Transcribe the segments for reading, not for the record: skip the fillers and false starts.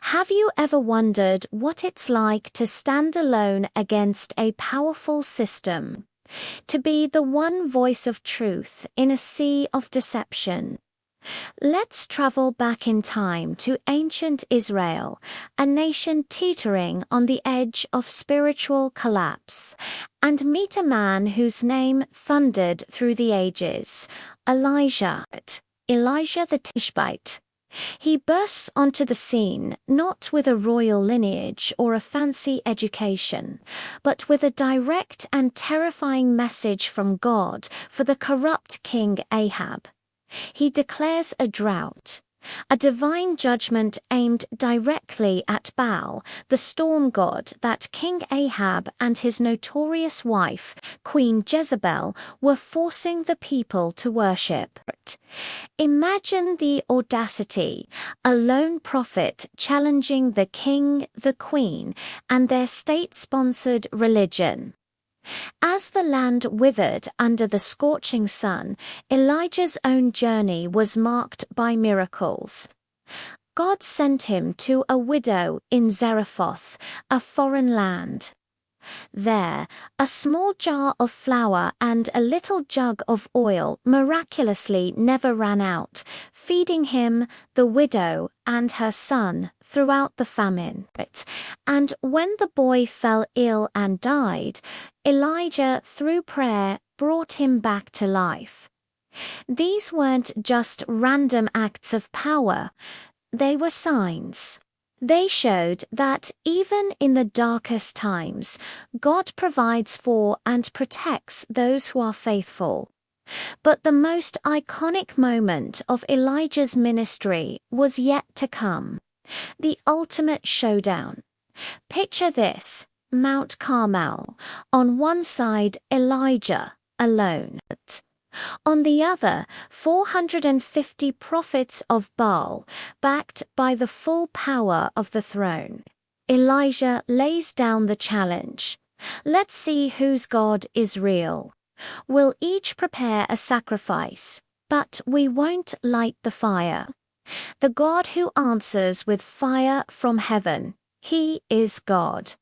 Have you ever wondered what it's like to stand alone against a powerful system? To be the one voice of truth in a sea of deception? Let's travel back in time to ancient Israel, a nation teetering on the edge of spiritual collapse, and meet a man whose name thundered through the ages, Elijah the Tishbite. He bursts onto the scene not with a royal lineage or a fancy education, but with a direct and terrifying message from God for the corrupt King Ahab. He declares a drought, a divine judgment aimed directly at Baal, the storm god that King Ahab and his notorious wife, Queen Jezebel, were forcing the people to worship. Imagine the audacity, a lone prophet challenging the king, the queen, and their state-sponsored religion. As the land withered under the scorching sun, Elijah's own journey was marked by miracles. God sent him to a widow in Zarephath, a foreign land. There, a small jar of flour and a little jug of oil miraculously never ran out, feeding him, the widow, and her son throughout the famine. And when the boy fell ill and died, Elijah, through prayer, brought him back to life. These weren't just random acts of power, they were signs. They showed that even in the darkest times, God provides for and protects those who are faithful. But the most iconic moment of Elijah's ministry was yet to come, the ultimate showdown. Picture this: Mount Carmel, on one side Elijah alone. On the other, 450 prophets of Baal, backed by the full power of the throne. Elijah lays down the challenge. Let's see whose God is real. We'll each prepare a sacrifice, but we won't light the fire. The God who answers with fire from heaven, he is God.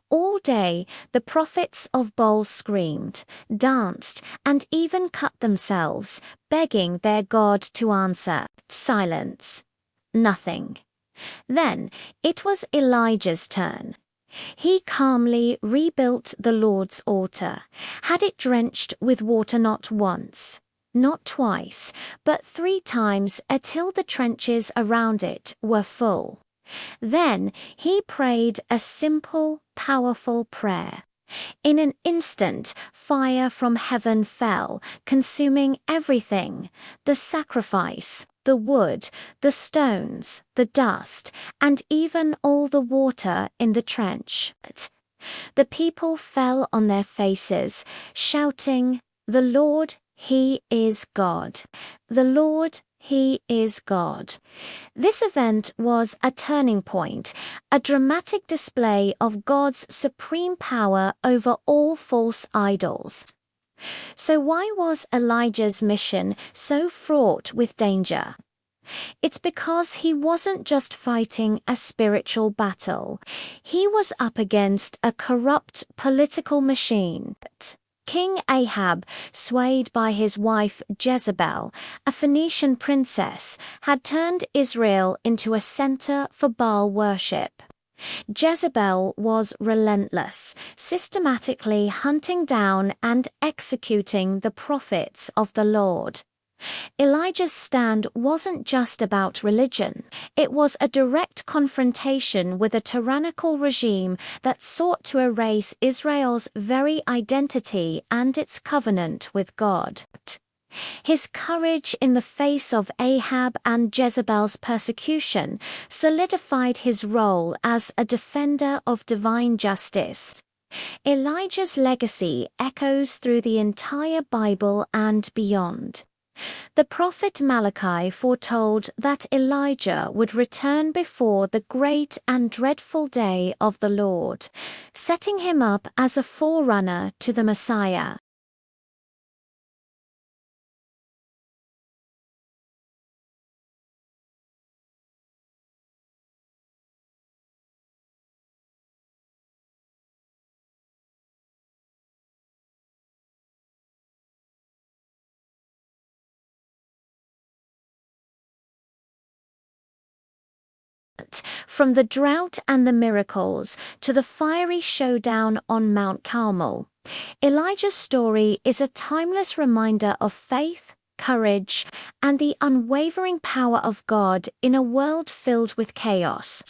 All day, the prophets of Baal screamed, danced, and even cut themselves, begging their God to answer. Silence. Nothing. Then it was Elijah's turn. He calmly rebuilt the Lord's altar, had it drenched with water not once, not twice, but 3 times until the trenches around it were full. Then he prayed a simple, powerful prayer. In an instant, fire from heaven fell, consuming everything: the sacrifice, the wood, the stones, the dust, and even all the water in the trench. The people fell on their faces, shouting, "The Lord, He is God. The Lord, He is God." This event was a turning point, a dramatic display of God's supreme power over all false idols. So why was Elijah's mission so fraught with danger? It's because he wasn't just fighting a spiritual battle. He was up against a corrupt political machine. King Ahab, swayed by his wife Jezebel, a Phoenician princess, had turned Israel into a center for Baal worship. Jezebel was relentless, systematically hunting down and executing the prophets of the Lord. Elijah's stand wasn't just about religion. It was a direct confrontation with a tyrannical regime that sought to erase Israel's very identity and its covenant with God. His courage in the face of Ahab and Jezebel's persecution solidified his role as a defender of divine justice. Elijah's legacy echoes through the entire Bible and beyond. The prophet Malachi foretold that Elijah would return before the great and dreadful day of the Lord, setting him up as a forerunner to the Messiah. From the drought and the miracles to the fiery showdown on Mount Carmel, Elijah's story is a timeless reminder of faith, courage, and the unwavering power of God in a world filled with chaos.